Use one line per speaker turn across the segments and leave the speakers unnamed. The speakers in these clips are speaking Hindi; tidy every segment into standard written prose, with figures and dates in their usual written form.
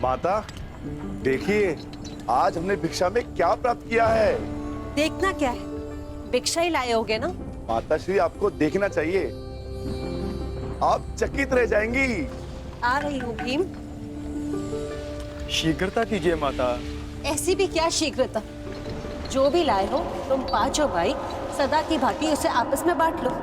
माता देखिए, आज हमने भिक्षा में क्या प्राप्त किया है।
देखना क्या है, भिक्षा ही लाए होगे ना।
माता श्री, आपको देखना चाहिए, आप चकित रह जाएंगी।
आ रही हूँ भीम।
शीघ्रता कीजिए माता।
ऐसी भी क्या शीघ्रता, जो भी लाए हो तुम पांचों भाई सदा की भांति उसे आपस में बांट लो।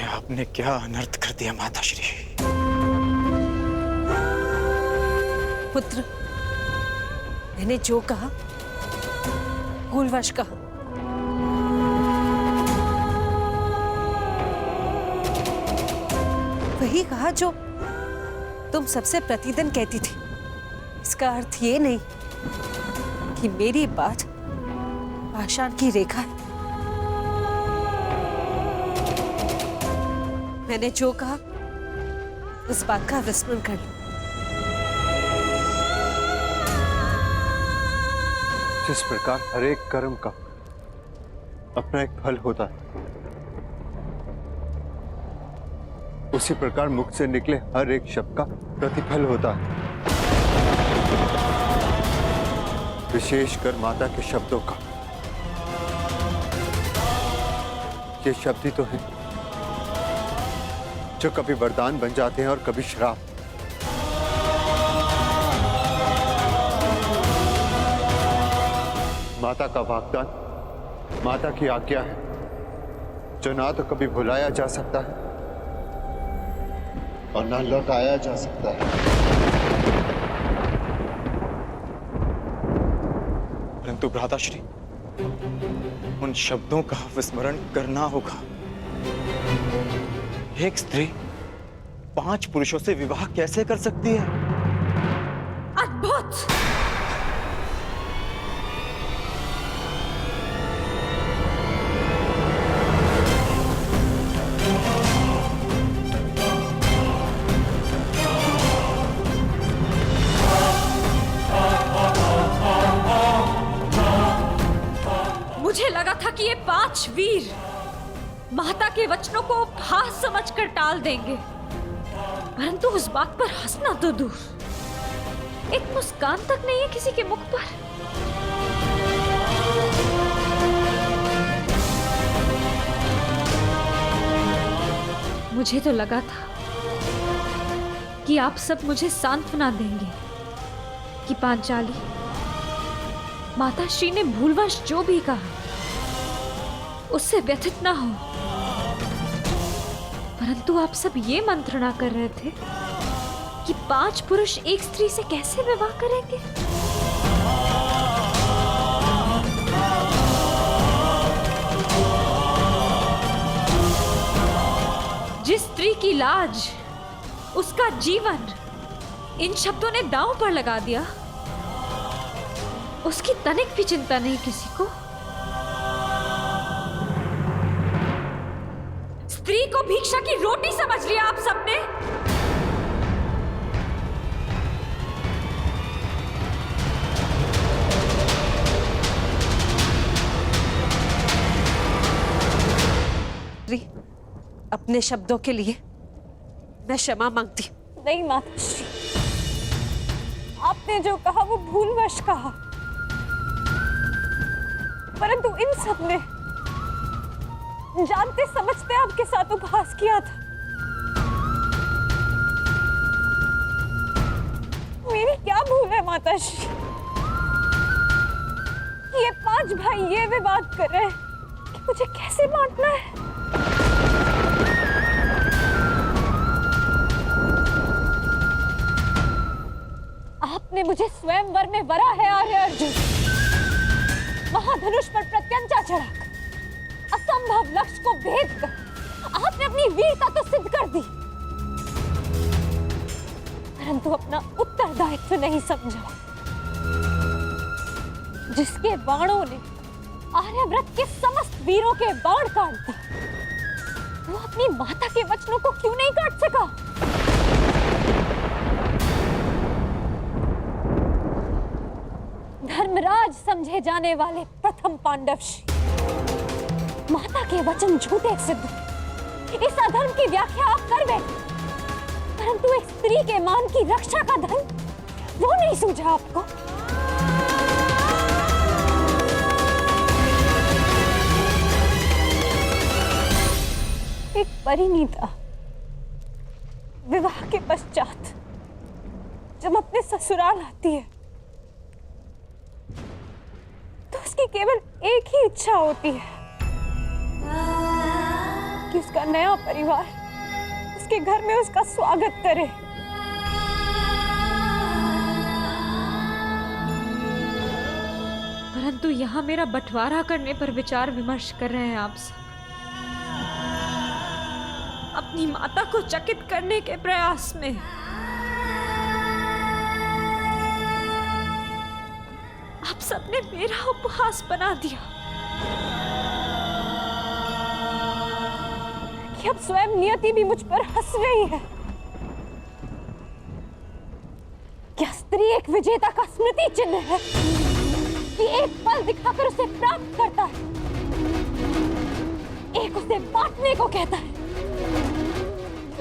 आपने क्या अनर्थ कर दिया माता श्री।
पुत्र, मैंने जो कहा भूलवश कहा। वही कहा जो तुम सबसे प्रतिदिन कहती थी। इसका अर्थ ये नहीं कि मेरी बात पाषाण की रेखा है। मैंने जो कहा उस बात का विस्मरण कर लो।
जिस प्रकार हर एक कर्म का अपना एक फल होता है, उसी प्रकार मुख से निकले हर एक शब्द का प्रतिफल होता है। विशेषकर माता के शब्दों का। ये शब्द ही तो है जो कभी वरदान बन जाते हैं और कभी श्राप। माता का वाग्दान, माता की आज्ञा है जो ना तो कभी भुलाया जा सकता है और ना लौटाया जा सकता है।
परंतु भ्राताश्री, उन शब्दों का विस्मरण करना होगा। एक स्त्री 5 पुरुषों से विवाह कैसे कर सकती है?
अद्भुत!
मुझे लगा था कि ये 5 वीर माता के वचनों को उपहास समझकर टाल देंगे, परंतु उस बात पर हंसना तो दूर, एक मुस्कान तक नहीं है किसी के मुख पर। मुझे तो लगा था कि आप सब मुझे सांत्वना देंगे कि पांचाली, माता श्री ने भूलवश जो भी कहा उससे व्यथित ना हो, परंतु आप सब ये मंत्रणा कर रहे थे कि 5 पुरुष एक स्त्री से कैसे विवाह करेंगे। जिस स्त्री की लाज, उसका जीवन इन शब्दों ने दांव पर लगा दिया, उसकी तनिक भी चिंता नहीं किसी को। स्त्री को भिक्षा की रोटी समझ लिया आप सबने।
अपने शब्दों के लिए मैं क्षमा मांगती हूँ।
नहीं माताश्री, आपने जो कहा वो भूलवश कहा, परंतु इन सब ने जानते समझते आपके साथ उपहास किया था। मेरी क्या भूल है माताश्री? ये 5 भाई ये विवाद कर रहे हैं कि मुझे कैसे बांटना है। आपने मुझे स्वयंवर में वरा है आर्य अर्जुन। महाधनुष पर प्रत्यंचा चढ़ाकर असंभव लक्ष्य को भेद कर आपने अपनी वीरता तो सिद्ध कर दी, परंतु अपना उत्तरदायित्व नहीं समझा। जिसके बाणों ने आर्यव्रत के समस्त वीरों के बाण काट दिए, वो अपनी माता के वचनों को क्यों नहीं काट सका? धर्मराज समझे जाने वाले प्रथम पांडवश्री, माता के वचन झूठे सिद्ध। इस अधर्म की व्याख्या आप कर बैठे, परंतु एक स्त्री के मान की रक्षा का धर्म वो नहीं सूझा आपको। एक परिणीता विवाह के पश्चात जब अपने ससुराल आती है तो उसकी केवल एक ही इच्छा होती है कि उसका नया परिवार उसके घर में उसका स्वागत करे। परंतु यहाँ मेरा बंटवारा करने पर विचार विमर्श कर रहे हैं आप सब, अपनी माता को चकित करने के प्रयास में। आप सबने मेरा उपहास बना दिया कि अब स्वयं नियति भी मुझ पर हंस रही है। क्या स्त्री एक विजेता का स्मृति चिन्ह है कि एक पल दिखाकर उसे प्राप्त करता है, एक उसे बांटने को कहता है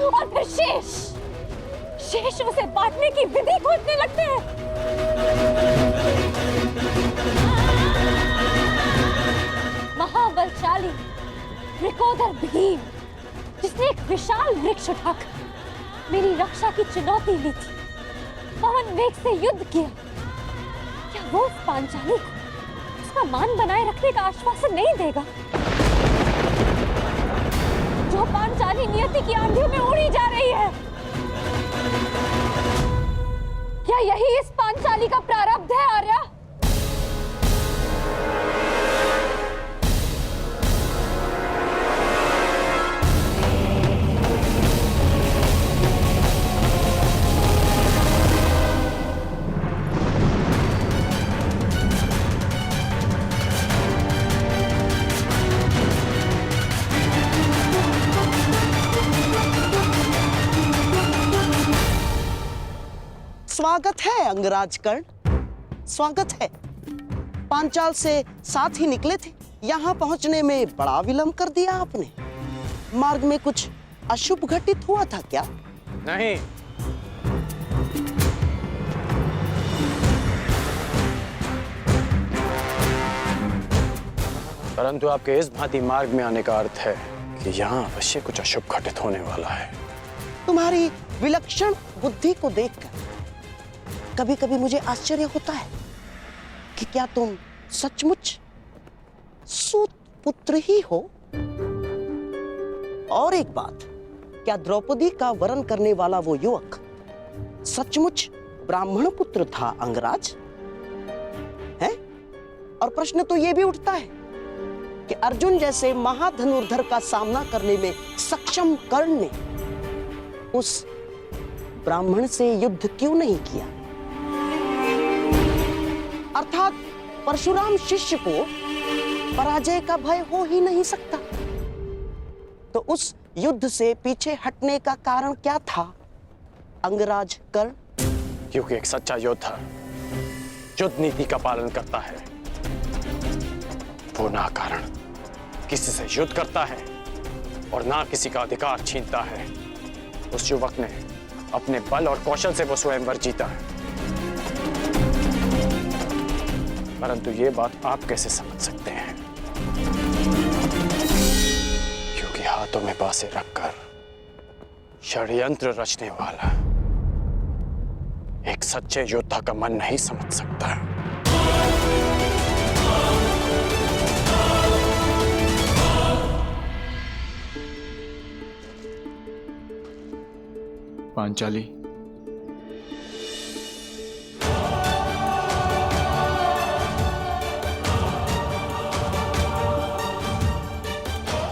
और फिर शेष उसे बांटने की विधि खोजने लगते हैं। महाबलशाली वृकोदर भीम, जिसने एक विशाल वृक्ष उठाकर मेरी रक्षा की चुनौती ली थी, पवन वेग से युद्ध किया, क्या वो उस पांचाली को उसका मान बनाए रखने का आश्वासन नहीं देगा? जो पांचाली नियति की आंधियों में उड़ी जा रही है, क्या यही इस पांचाली का प्रारब्ध है आर्या?
स्वागत है अंगराज कर्ण, स्वागत है। पांचाल से साथ ही निकले थे, यहाँ पहुंचने में बड़ा विलंब कर दिया आपने। मार्ग में कुछ अशुभ घटित हुआ था क्या?
नहीं, परंतु आपके इस भांति मार्ग में आने का अर्थ है कि यहाँ अवश्य कुछ अशुभ घटित होने वाला है।
तुम्हारी विलक्षण बुद्धि को देखकर कभी कभी मुझे आश्चर्य होता है कि क्या तुम सचमुच सूत पुत्र ही हो? और एक बात, क्या द्रौपदी का वरण करने वाला वो युवक सचमुच ब्राह्मण पुत्र था अंगराज? है? और प्रश्न तो यह भी उठता है कि अर्जुन जैसे महाधनुर्धर का सामना करने में सक्षम कर्ण ने उस ब्राह्मण से युद्ध क्यों नहीं किया? अर्थात परशुराम शिष्य को पराजय का भय हो ही नहीं सकता। तो उस युद्ध से पीछे हटने का कारण क्या था अंगराज कर्ण?
क्योंकि एक सच्चा योद्धा युद्ध नीति का पालन करता है, वो ना कारण किसी से युद्ध करता है और ना किसी का अधिकार छीनता है। उस युवक ने अपने बल और कौशल से वो स्वयंवर जीता है। परंतु ये बात आप कैसे समझ सकते हैं? क्योंकि हाथों में बांसे रखकर षड्यंत्र रचने वाला एक सच्चे योद्धा का मन नहीं समझ सकता।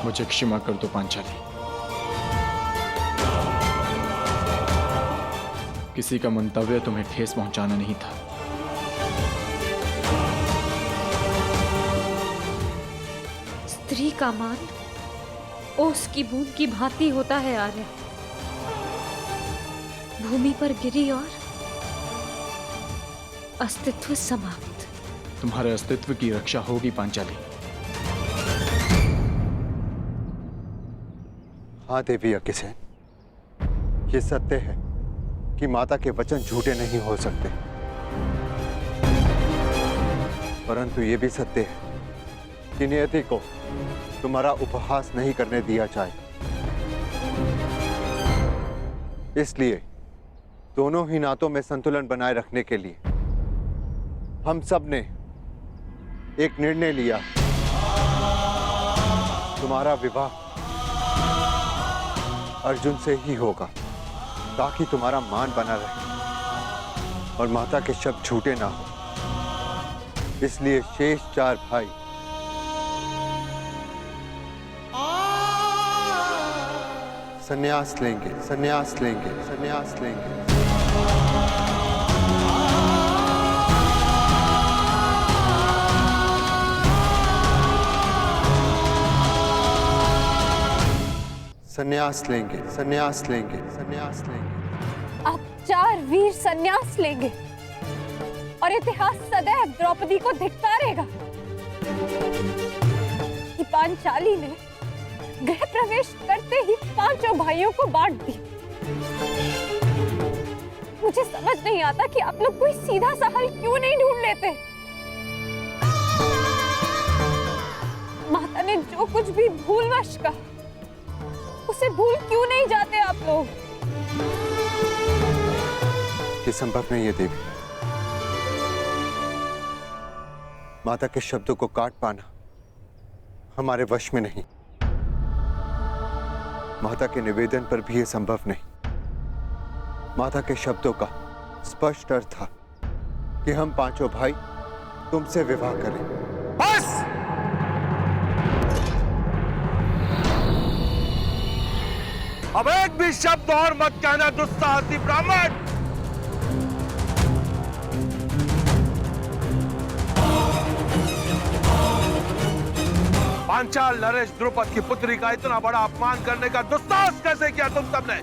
मुझे क्षमा कर दो पांचाली। किसी का मंतव्य तुम्हें ठेस पहुंचाना नहीं था।
स्त्री का मान ओस की बूंद की भांति होता है आर्य। भूमि पर गिरी और अस्तित्व समाप्त।
तुम्हारे अस्तित्व की रक्षा होगी पांचाली।
हाँ देवी अग्निसेन, ये सत्य है कि माता के वचन झूठे नहीं हो सकते, परंतु ये भी सत्य है कि नियति को तुम्हारा उपहास नहीं करने दिया जाए। इसलिए दोनों ही नातों में संतुलन बनाए रखने के लिए हम सब ने एक निर्णय लिया। तुम्हारा विवाह अर्जुन से ही होगा, ताकि तुम्हारा मान बना रहे और माता के शब्द झूठे ना हो। इसलिए शेष 4 भाई संन्यास लेंगे, संन्यास लेंगे, संन्यास लेंगे। संन्यास लेंगे, संन्यास लेंगे, संन्यास लेंगे।
आप 4 वीर संन्यास लेंगे और इतिहास सदैव द्रौपदी को धिक्कारेगा कि पांचाली ने गृह प्रवेश करते ही 5 भाइयों को बांट दी। मुझे समझ नहीं आता कि आप लोग कोई सीधा सा हल क्यों नहीं ढूंढ लेते। माता ने जो कुछ भी भूलवश कहा, उसे भूल क्यों नहीं जाते आप लोग?
ये संभव नहीं है देवी। माता के शब्दों को काट पाना हमारे वश में नहीं। माता के निवेदन पर भी यह संभव नहीं। माता के शब्दों का स्पष्ट अर्थ था कि हम 5 भाई तुमसे विवाह करें।
बस! अब एक भी शब्द और मत कहना दुस्साहसी ब्राह्मण। पांचाल नरेश द्रुपद की पुत्री का इतना बड़ा अपमान करने का दुस्साहस कैसे किया तुम सबने?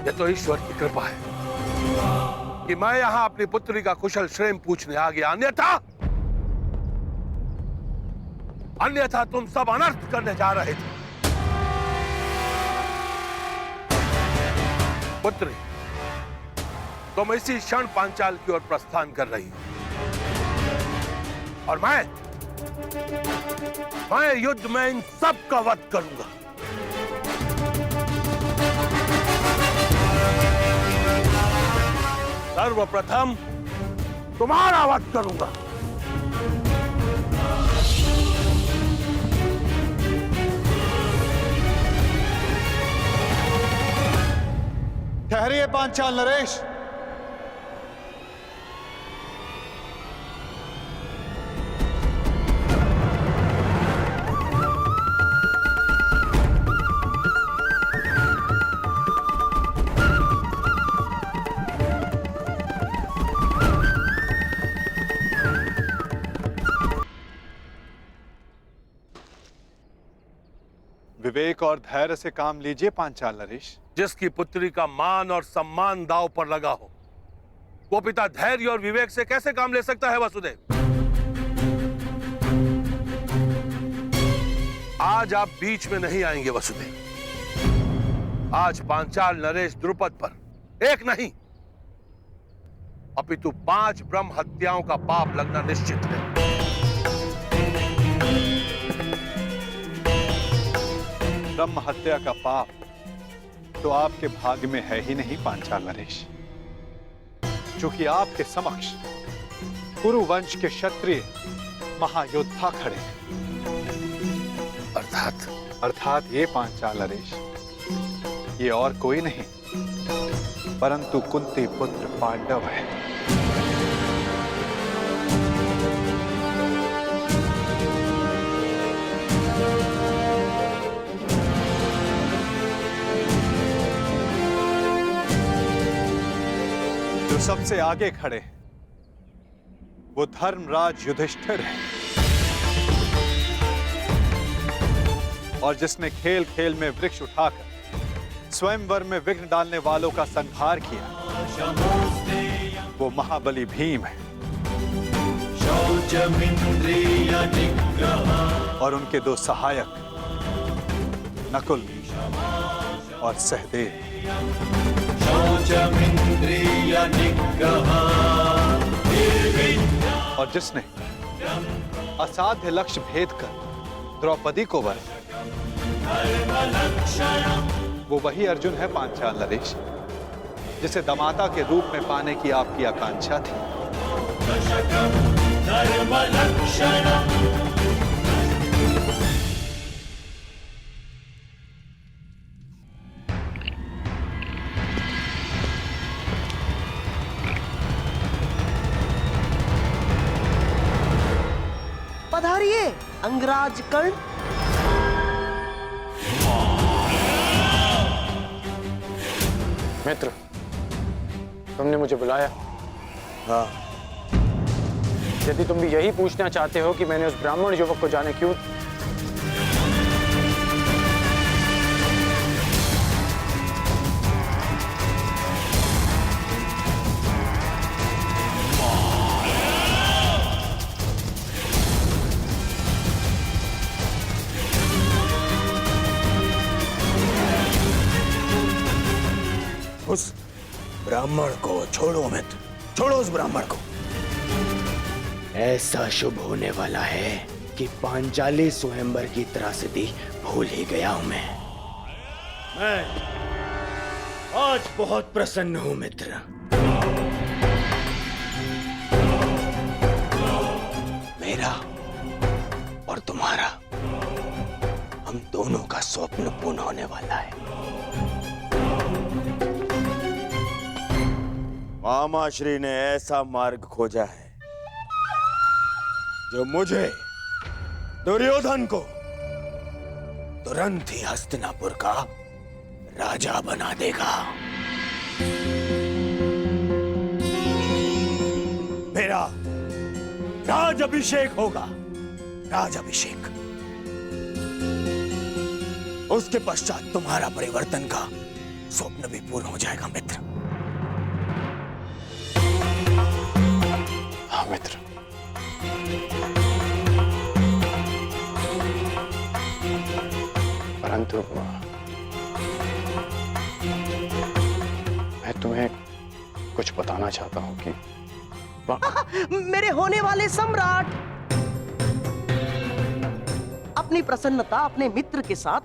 ये तो ईश्वर की कृपा है कि मैं यहां अपनी पुत्री का कुशल क्षेम पूछने आ गया, अन्यथा तुम सब अनर्थ करने जा रहे थे। पुत्री, तुम इसी क्षण पांचाल की ओर प्रस्थान कर रही हो और मैं युद्ध में इन सब का वध करूंगा। सर्वप्रथम तुम्हारा वध करूंगा।
ठहरिए पांचाल नरेश। विवेक और धैर्य से काम लीजिए पांचाल नरेश।
जिसकी पुत्री का मान और सम्मान दांव पर लगा हो, वो पिता धैर्य और विवेक से कैसे काम ले सकता है? वसुदेव, आज आप बीच में नहीं आएंगे वसुदेव। आज पांचाल नरेश द्रुपद पर एक नहीं अपितु 5 ब्रह्म हत्याओं का पाप लगना निश्चित है।
ब्रह्म हत्या का पाप तो आपके भाग्य में है ही नहीं पांचाल नरेश, क्योंकि आपके समक्ष कुरु वंश के क्षत्रिय महायोद्धा खड़े हैं। अर्थात ये पांचाल नरेश, ये और कोई नहीं परंतु कुंती पुत्र पांडव है। जो सबसे आगे खड़े हैं वो धर्मराज युधिष्ठिर है, और जिसने खेल खेल में वृक्ष उठाकर स्वयंवर में विघ्न डालने वालों का संहार किया वो महाबली भीम है। और उनके दो सहायक नकुल और सहदेव। और जिसने असाध्य लक्ष्य भेद कर द्रौपदी को वर वो वही अर्जुन है पांचाल नरेश, जिसे दमाता के रूप में पाने की आपकी आकांक्षा थी।
पधारिए अंगराज कर्ण।
मित्र, तुमने मुझे बुलाया?
हाँ।
यदि तुम भी यही पूछना चाहते हो कि मैंने उस ब्राह्मण युवक को जाने क्यों,
उस ब्राह्मण को छोड़ो मित्र, छोड़ो उस ब्राह्मण को। ऐसा शुभ होने वाला है कि पांचाली स्वयंवर की त्रासदी भूल ही गया हूं मैं आज बहुत प्रसन्न हूं मित्र। मेरा और तुम्हारा, हम दोनों का स्वप्न पूर्ण होने वाला है। मामाश्री ने ऐसा मार्ग खोजा है जो मुझे, दुर्योधन को, तुरंत ही हस्तिनापुर का राजा बना देगा। मेरा राज अभिषेक होगा, राज अभिषेक। उसके पश्चात तुम्हारा परिवर्तन का स्वप्न भी पूर्ण हो जाएगा मित्र।
हाँ मित्र, परंतु मैं तुम्हें कुछ बताना चाहता हूं कि
मेरे होने वाले सम्राट, अपनी प्रसन्नता अपने मित्र के साथ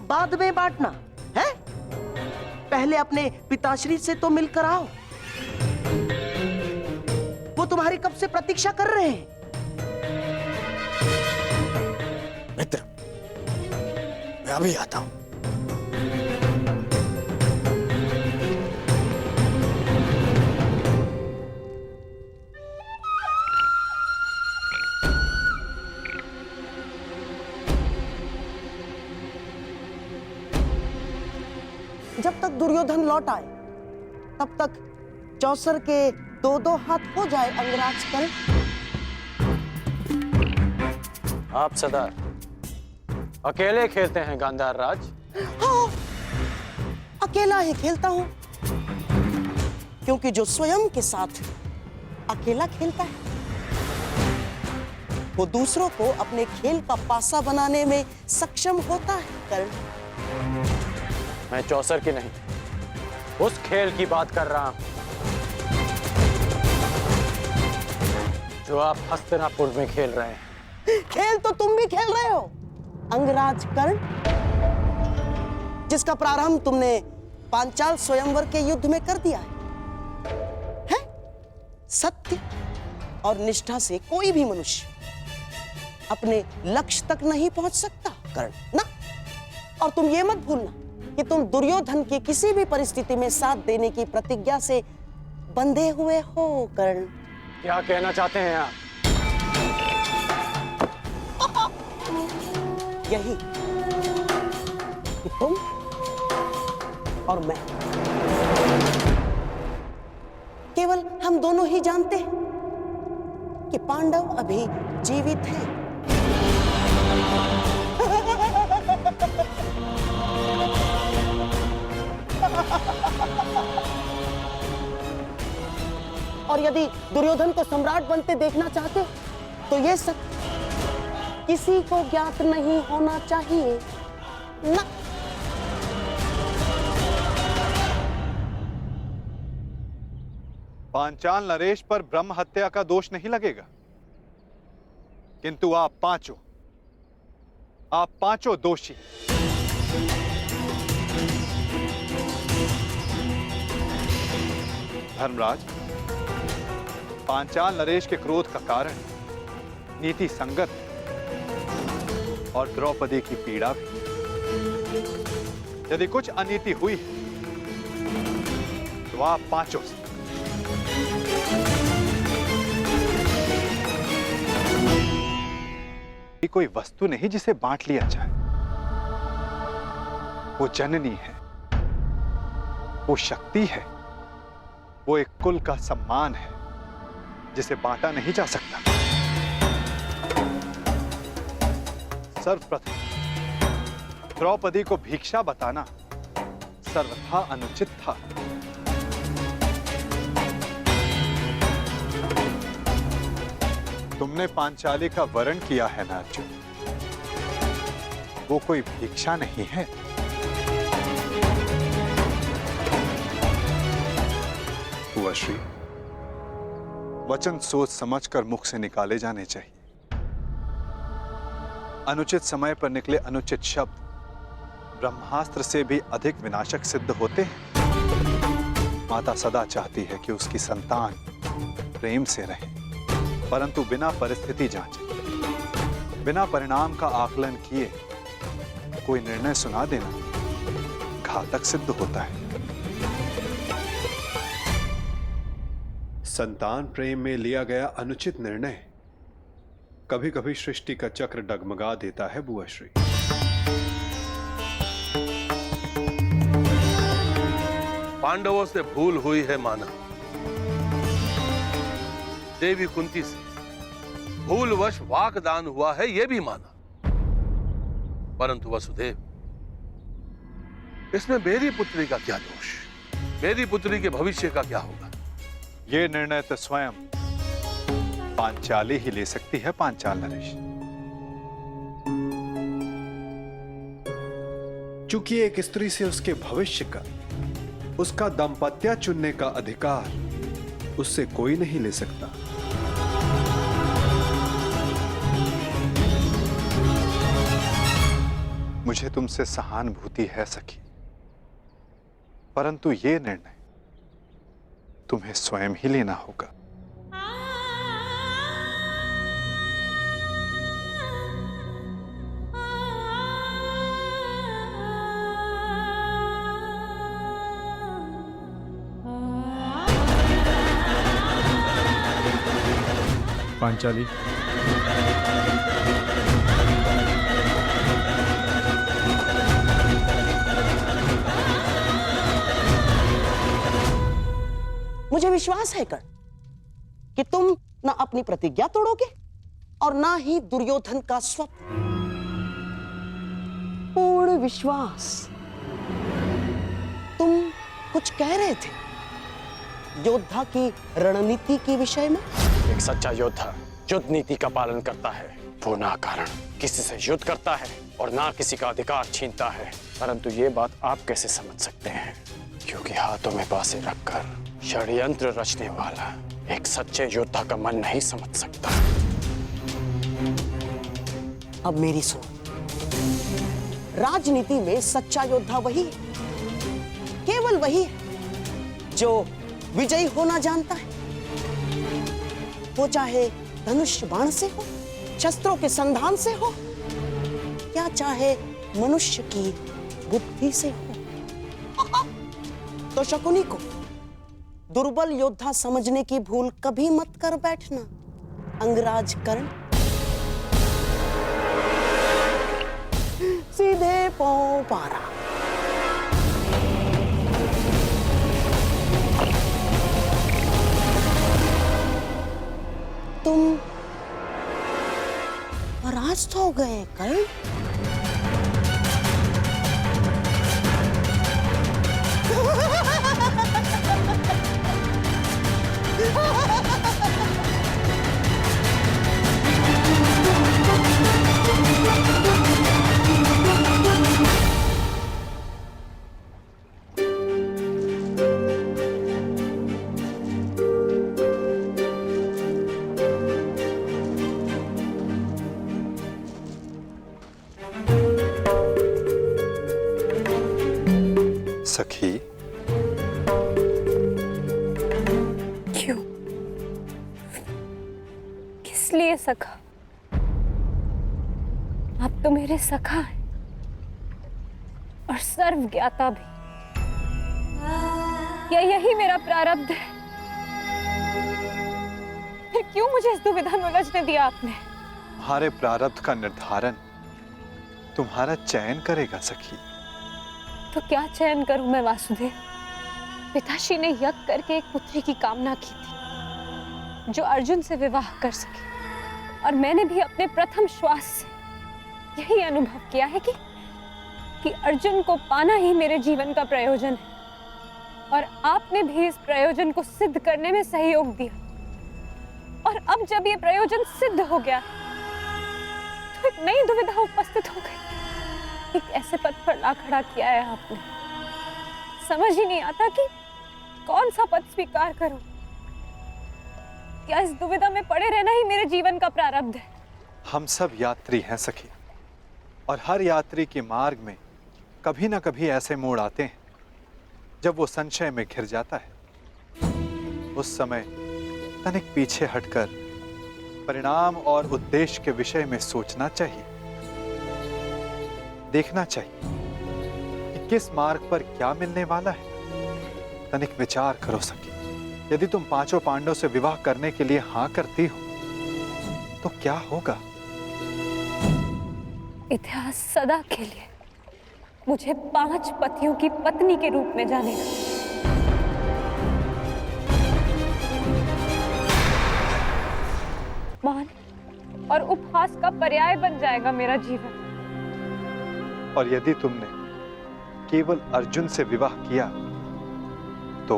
बाद में बांटना है। पहले अपने पिताश्री से तो मिलकर आओ, वो तुम्हारी कब से प्रतीक्षा कर रहे हैं।
मित्र, मैं अभी आता हूं।
जब तक दुर्योधन लौट आए तब तक चौसर के दो दो हाथ हो जाए अंगराज कर्ण।
आप सदा अकेले खेलते हैं गांधार राज?
हाँ, अकेला ही खेलता हूं, क्योंकि जो स्वयं के साथ अकेला खेलता है वो दूसरों को अपने खेल का पासा बनाने में सक्षम होता है कर्ण।
मैं चौसर की नहीं, उस खेल की बात कर रहा हूं जो आप हस्तिनापुर में खेल रहे हैं।
खेल तो तुम भी खेल रहे हो अंगराज कर्ण, जिसका प्रारंभ तुमने पांचाल स्वयंवर के युद्ध में कर दिया है? सत्य और निष्ठा से कोई भी मनुष्य अपने लक्ष्य तक नहीं पहुंच सकता कर्ण ना। और तुम ये मत भूलना कि तुम दुर्योधन की किसी भी परिस्थिति में साथ देने की प्रतिज्ञा से बंधे हुए हो कर्ण।
क्या कहना चाहते हैं आप?
यही कि तुम और मैं केवल हम दोनों ही जानते हैं कि पांडव अभी जीवित हैं। और यदि दुर्योधन को सम्राट बनते देखना चाहते तो ये सब किसी को ज्ञात नहीं होना चाहिए ना।
पांचाल नरेश पर ब्रह्म हत्या का दोष नहीं लगेगा, किंतु आप पांचों दोषी। धर्मराज, पांचाल नरेश के क्रोध का कारण नीति संगत है और द्रौपदी की पीड़ा भी। यदि कुछ अनीति हुई है तो आप पांचों से। कोई वस्तु नहीं जिसे बांट लिया जाए। वो जननी है, वो शक्ति है, वो एक कुल का सम्मान है जिसे बांटा नहीं जा सकता। सर्वप्रथम द्रौपदी को भिक्षा बताना सर्वथा अनुचित था। तुमने पांचाली का वरण किया है ना अर्जुन, वो कोई भिक्षा नहीं है। हुआ श्री, वचन सोच समझकर मुख से निकाले जाने चाहिए। अनुचित समय पर निकले अनुचित शब्द ब्रह्मास्त्र से भी अधिक विनाशक सिद्ध होते हैं। माता सदा चाहती है कि उसकी संतान प्रेम से रहे, परंतु बिना परिस्थिति जांचे, बिना परिणाम का आकलन किए कोई निर्णय सुना देना घातक सिद्ध होता है।
संतान प्रेम में लिया गया अनुचित निर्णय कभी कभी सृष्टि का चक्र डगमगा देता है बुआश्री।
पांडवों से भूल हुई है माना, देवी कुंती से भूलवश वाकदान हुआ है यह भी माना, परंतु वसुदेव, इसमें मेरी पुत्री का क्या दोष? मेरी पुत्री के भविष्य का क्या होगा?
यह निर्णय तो स्वयं पांचाली ही ले सकती है। पांचाल नरेश,
चूंकि एक स्त्री से उसके भविष्य का, उसका दाम्पत्य चुनने का अधिकार उससे कोई नहीं ले सकता।
मुझे तुमसे सहानुभूति है सखी, परंतु यह निर्णय तुम्हें स्वयं ही लेना होगा।
पांचाली,
मुझे विश्वास है कर्ण कि तुम ना अपनी प्रतिज्ञा तोड़ोगे और ना ही दुर्योधन का स्वप्न। पूर्ण विश्वास। तुम कुछ कह रहे थे योद्धा की रणनीति के विषय में।
एक सच्चा योद्धा युद्ध नीति का पालन करता है। वो ना कारण किसी से युद्ध करता है और ना किसी का अधिकार छीनता है। परंतु ये बात आप कैसे समझ सकते हैं? क्योंकि हाथों में बांसे रखकर षड्यंत्र रचने वाला एक सच्चे योद्धा का मन नहीं समझ सकता।
अब मेरी सुनो, राजनीति में सच्चा योद्धा वही है, केवल वही है जो विजयी होना जानता है। वो चाहे धनुष बाण से हो, शस्त्रों के संधान से हो, या चाहे मनुष्य की बुद्धि से हो। तो शकुनी को दुर्बल योद्धा समझने की भूल कभी मत कर बैठना अंगराज कर्ण। सीधे पांव पारा। आज तो गए कर्ण।
सखी,
क्यों? किस लिए सखा? आप तो मेरे सखा हैं और सर्व ज्ञाता भी। क्या यही मेरा प्रारब्ध है? फिर क्यों मुझे इस दुविधा में उलझने दिया आपने?
तुम्हारे प्रारब्ध का निर्धारण तुम्हारा चयन करेगा सखी।
तो क्या चयन करूं मैं वासुदेव? पिताश्री ने यज्ञ करके एक पुत्री की कामना की थी जो अर्जुन से विवाह कर सके, और मैंने भी अपने प्रथम श्वास से यही अनुभव किया है कि अर्जुन को पाना ही मेरे जीवन का प्रयोजन है, और आपने भी इस प्रयोजन को सिद्ध करने में सहयोग दिया। और अब जब ये प्रयोजन सिद्ध हो गया तो एक नई दुविधा उपस्थित हो गई कि कैसे पद पर ला खड़ा किया है आपने। समझ ही नहीं आता कि कौन सा पद स्वीकार करूं। क्या इस दुविधा में पड़े रहना ही मेरे जीवन का प्रारब्ध है?
हम सब यात्री हैं सखी, और हर यात्री के मार्ग में कभी ना कभी ऐसे मोड़ आते हैं जब वो संशय में घिर जाता है। उस समय तनिक पीछे हटकर परिणाम और उद्देश्य के विषय में सोचना चाहिए। देखना चाहिए कि किस मार्ग पर क्या मिलने वाला है। तनिक विचार करो सखी, यदि तुम पांचों पांडवों से विवाह करने के लिए हां करती हो तो क्या होगा?
इतिहास सदा के लिए मुझे 5 पतियों की पत्नी के रूप में जानेगा। मान और उपहास का पर्याय बन जाएगा मेरा जीवन।
और यदि तुमने केवल अर्जुन से विवाह किया तो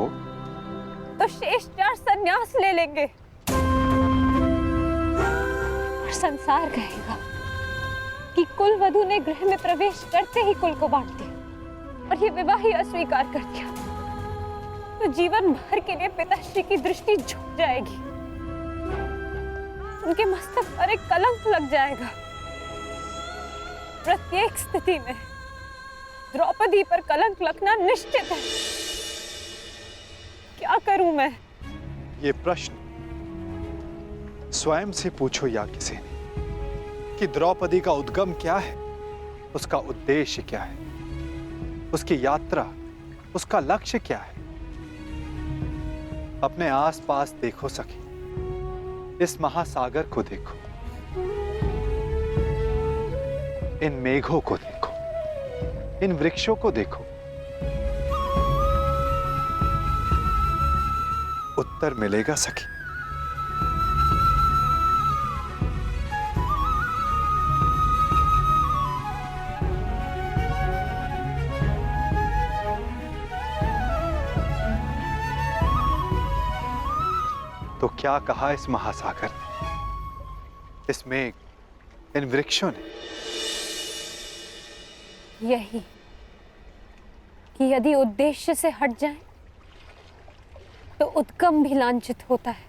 शेष 4 संन्यास ले लेंगे और संसार कहेगा कि कुल वधू ने गृह में प्रवेश करते ही कुल को बांट दिया और ये विवाह ही अस्वीकार कर दिया, तो जीवन भर के लिए पिताश्री की दृष्टि झुक जाएगी। उनके मस्तक पर एक कलंक लग जाएगा। प्रत्येक स्थिति में द्रौपदी पर कलंक लगना निश्चित है। क्या करूं मैं?
ये प्रश्न स्वयं से पूछो या किसी ने कि द्रौपदी का उद्गम क्या है, उसका उद्देश्य क्या है, उसकी यात्रा, उसका लक्ष्य क्या है। अपने आसपास देखो सखी, इस महासागर को देखो, इन मेघों को देखो, इन वृक्षों को देखो। उत्तर मिलेगा सखी। तो क्या कहा इस महासागर ने, इस मेघ, इन वृक्षों ने?
यही कि यदि उद्देश्य से हट जाए तो उद्गम भी लांछित होता है।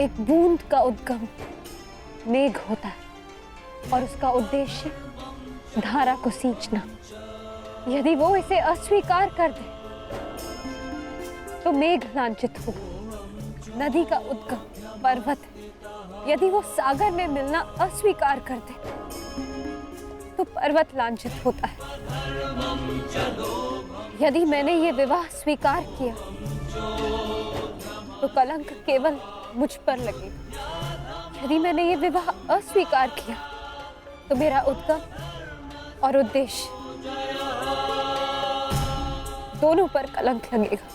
एक बूंद का उद्गम मेघ होता है और उसका उद्देश्य धारा को सींचना। यदि वो इसे अस्वीकार कर दे तो मेघ लांछित होगा। नदी का उद्गम पर्वत है, यदि वो सागर में मिलना अस्वीकार कर दे तो पर्वत लांछित होता है। यदि मैंने ये विवाह स्वीकार किया तो कलंक केवल मुझ पर लगेगा। यदि मैंने ये विवाह अस्वीकार किया तो मेरा उद्गम और उद्देश्य दोनों पर कलंक लगेगा।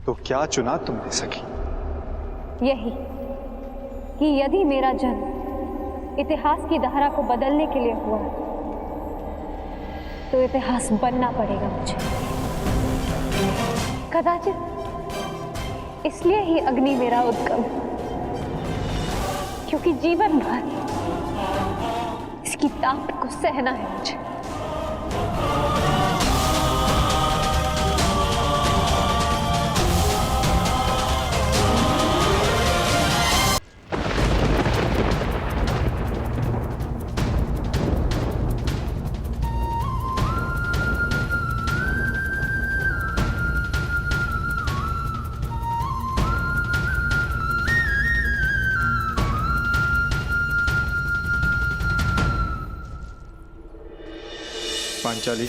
तो क्या चुना तुमने सखी?
यही कि यदि मेरा जन्म इतिहास की धारा को बदलने के लिए हुआ तो इतिहास बनना पड़ेगा मुझे। कदाचित इसलिए ही अग्नि मेरा उद्गम, क्योंकि जीवन भर इसकी ताप को सहना है मुझे।
पांचाली,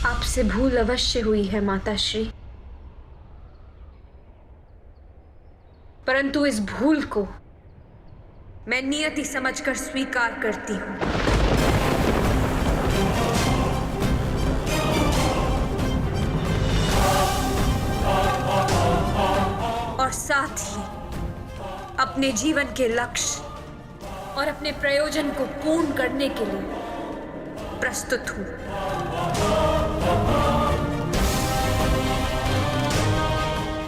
आपसे भूल अवश्य हुई है माताश्री, परंतु इस भूल को मैं नियति समझकर स्वीकार करती हूं। और साथ ही अपने जीवन के लक्ष्य और अपने प्रयोजन को पूर्ण करने के लिए प्रस्तुत हूं।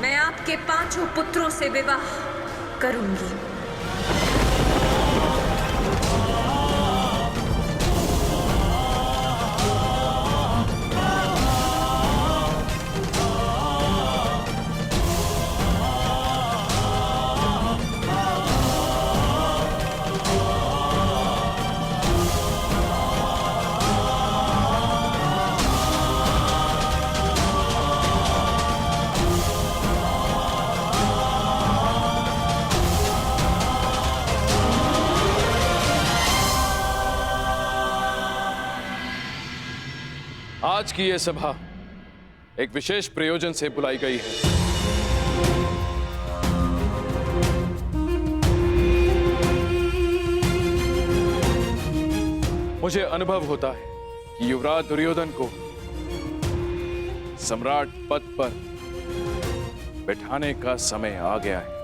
मैं आपके 5 पुत्रों से विवाह करूंगी।
आज की यह सभा एक विशेष प्रयोजन से बुलाई गई है। मुझे अनुभव होता है कि युवराज दुर्योधन को सम्राट पद पर बैठाने का समय आ गया है।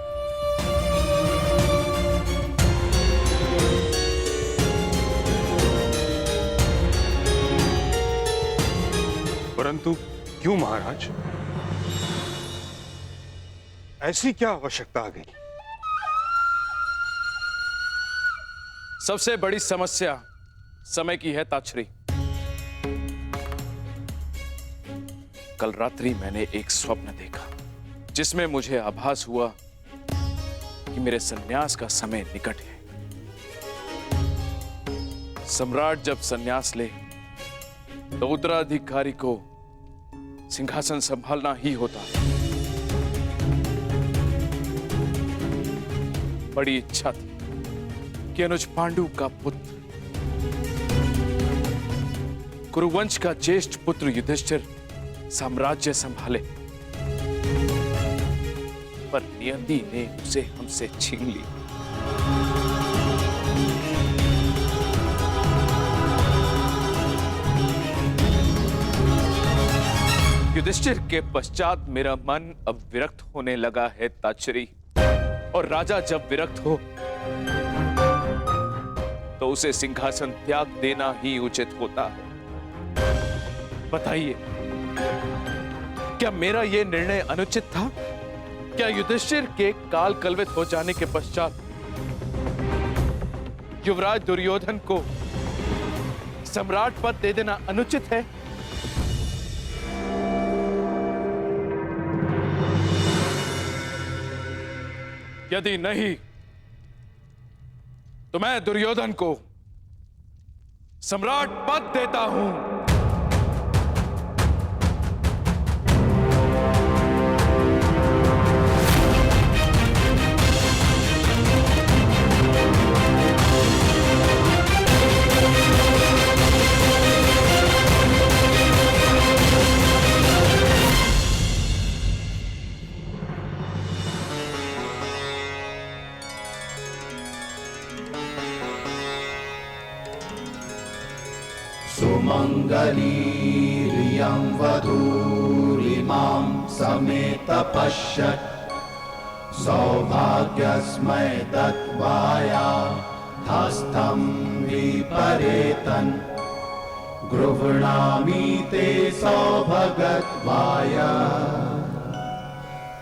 परंतु क्यों महाराज? ऐसी क्या आवश्यकता आ गई?
सबसे बड़ी समस्या समय की है ताक्षरी। कल रात्रि मैंने एक स्वप्न देखा जिसमें मुझे आभास हुआ कि मेरे संन्यास का समय निकट है। सम्राट जब संन्यास ले तो उत्तराधिकारी को सिंहासन संभालना ही होता। बड़ी इच्छा थी कि अनुज पांडु का पुत्र, कुरुवंश का ज्येष्ठ पुत्र युधिष्ठिर साम्राज्य संभाले, पर नियति ने उसे हमसे छीन ली। युधिष्ठिर के पश्चात मेरा मन अब विरक्त होने लगा है ताक्षरी, और राजा जब विरक्त हो तो उसे सिंहासन त्याग देना ही उचित होता है। बताइए, क्या मेरा यह निर्णय अनुचित था? क्या युधिष्ठिर के काल कलवित हो जाने के पश्चात युवराज दुर्योधन को सम्राट पद दे देना अनुचित है? यदि नहीं तो मैं दुर्योधन को सम्राट पद देता हूं।
सुमङ्गलीरियं वधूरिमां समेत पश्यत् सौभाग्यस्मै दत्वाया हस्तं विपरेतन् गृह्णामि ते सौभगत्वाय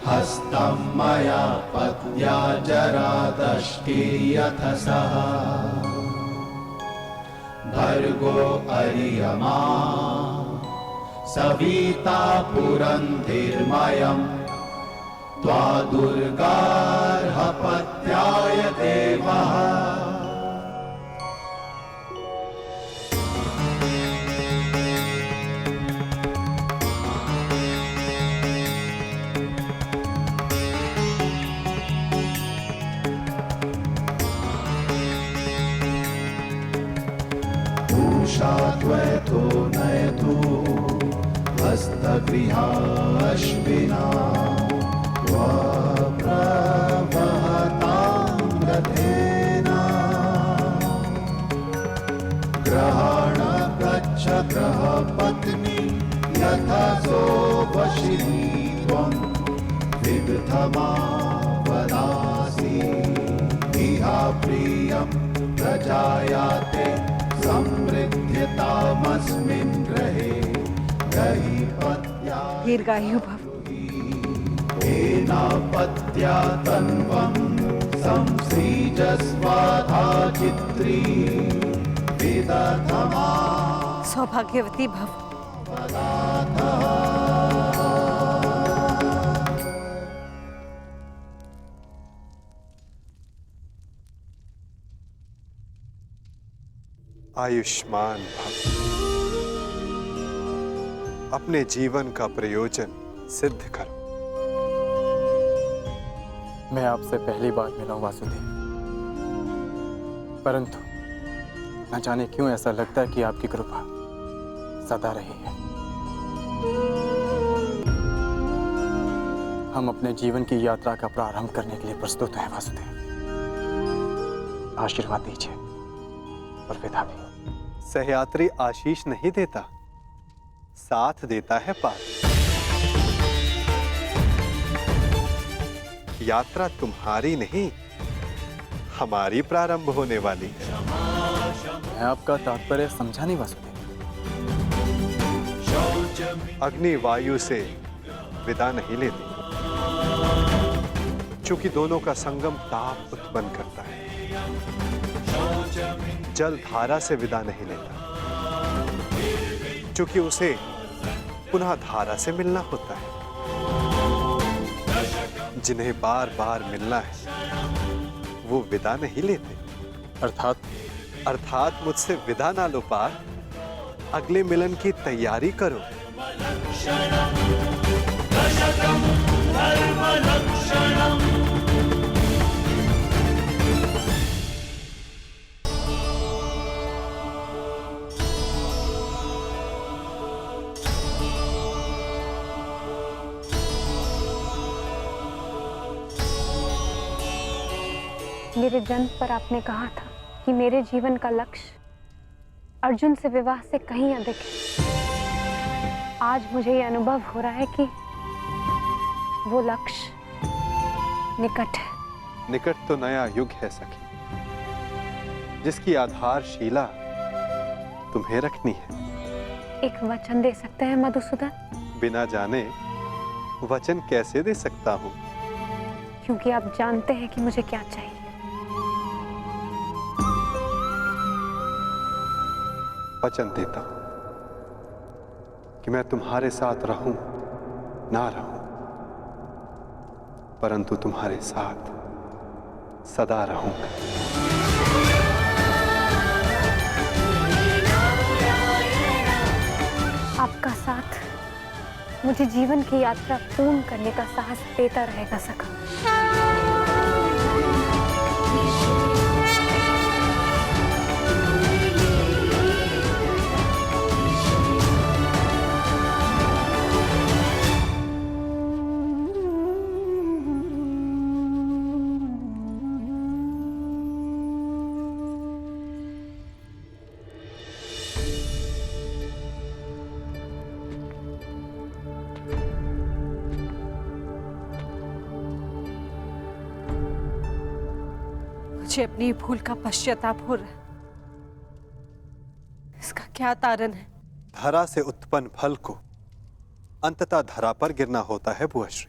हस्तं मया पत्या जरादष्टिर्यथ सः भर्गो अर्यमा सविता पुरन्धिर्मयम् त्वा दुर्गार्हपत्याय देवः। त्वयतो नयतो हस्तगृहाश्विना प्रवहतां रथेन ग्रहाण गच्छ ग्रहपत्नी यथा सोपशिनी त्वं विदधमावदासि इहा प्रियं प्रजायाते समृद्ध्यतामस्मिन् ग्रहे गहीपत्या
दीर्घायु भव।
एनापत्या तन्वं संसृजस्वाधा चित्री विदधमा
सौभाग्यवती भव।
आयुष्मान भव। अपने जीवन का प्रयोजन सिद्ध करो।
मैं आपसे पहली बार मिला हूं वासुदेव, परंतु न जाने क्यों ऐसा लगता है कि आपकी कृपा सदा रही है। हम अपने जीवन की यात्रा का प्रारंभ करने के लिए प्रस्तुत हैं वासुदेव। आशीर्वाद दीजिए और विदा भी।
सहयात्री आशीष नहीं देता, साथ देता है पार। यात्रा तुम्हारी नहीं, हमारी प्रारंभ होने वाली है।
मैं आपका तात्पर्य समझा नहीं वासुदेव।
अग्नि वायु से विदा नहीं लेती, चूंकि दोनों का संगम ताप उत्पन्न करता है। जल धारा से विदा नहीं लेता, चूंकि उसे पुनः धारा से मिलना होता है। जिन्हें बार बार मिलना है वो विदा नहीं लेते। अर्थात मुझसे विदा ना लो पार, अगले मिलन की तैयारी करो।
मेरे जन्म पर आपने कहा था कि मेरे जीवन का लक्ष्य अर्जुन से विवाह से कहीं अधिक है। आज मुझे ये अनुभव हो रहा है कि वो लक्ष्य निकट है।
निकट तो नया युग है सखी, जिसकी आधारशिला तुम्हें रखनी है।
एक वचन दे सकते हैं मधुसूदन?
बिना जाने वचन कैसे दे सकता हूँ?
क्योंकि आप जानते हैं कि मुझे क्या चाहिए।
वचन देता हूं कि मैं तुम्हारे साथ रहूं ना रहूं, परंतु तुम्हारे साथ सदा रहूंगा।
आपका साथ मुझे जीवन की यात्रा पूर्ण करने का साहस देता रहेगा सखा।
मुझे अपनी भूल का पश्चाताप हो रहा है। इसका क्या तारण है?
धरा से उत्पन्न फल को अंततः धरा पर गिरना होता है बुआश्री।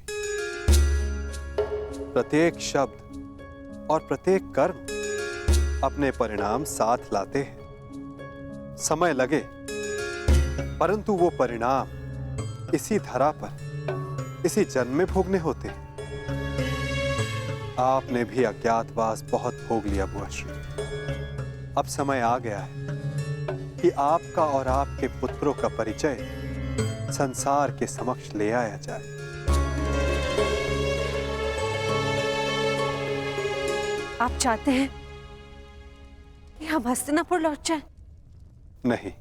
प्रत्येक शब्द और प्रत्येक कर्म अपने परिणाम साथ लाते हैं। समय लगे, परंतु वो परिणाम इसी धरा पर, इसी जन्म में भोगने होते हैं। आपने भी अज्ञातवास बहुत भोग लिया बुआश्री। अब समय आ गया है कि आपका और आपके पुत्रों का परिचय संसार के समक्ष ले आया जाए।
आप चाहते हैं कि हम हस्तिनापुर लौट जाएं?
नहीं,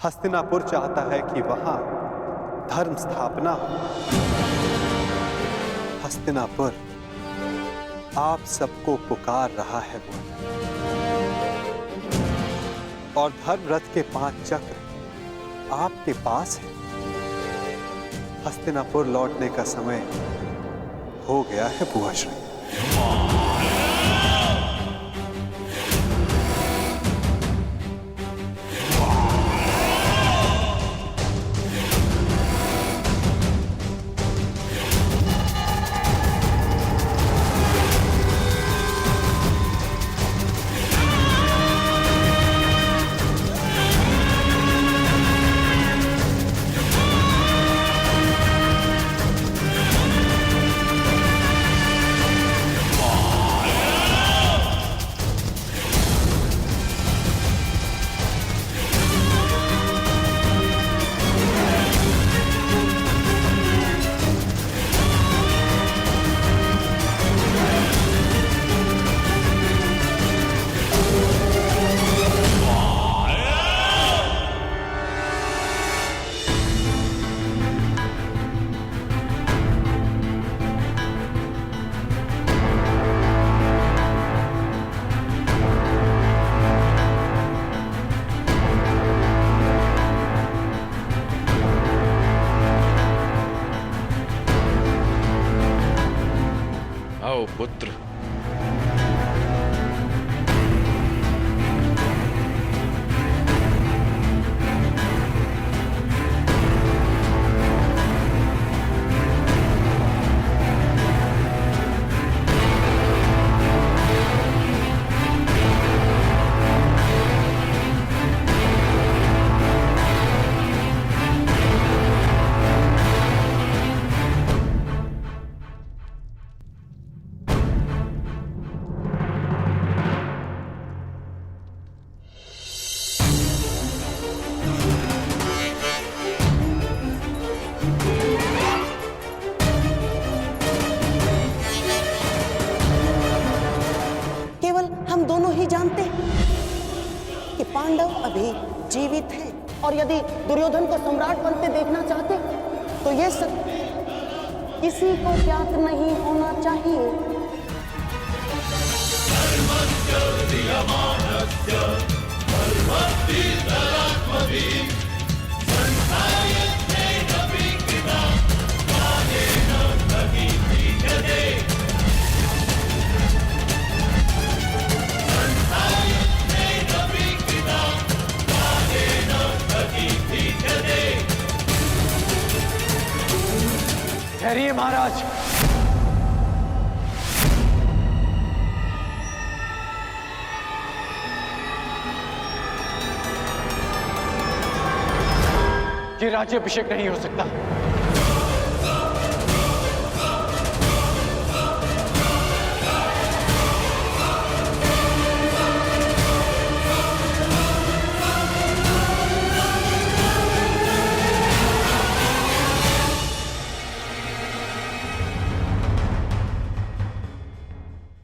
हस्तिनापुर चाहता है कि वहां धर्म स्थापना हो। हस्तिनापुर आप सबको पुकार रहा है वो, और धर्म रथ के 5 चक्र आपके पास है। हस्तिनापुर लौटने का समय हो गया है बुआश्री।
पुत्र,
पांडव अभी जीवित हैं, और यदि दुर्योधन को सम्राट बनते देखना चाहते तो ये सब किसी को ज्ञात नहीं होना चाहिए।
ठहरिए महाराज। ये राज्याभिषेक नहीं हो सकता।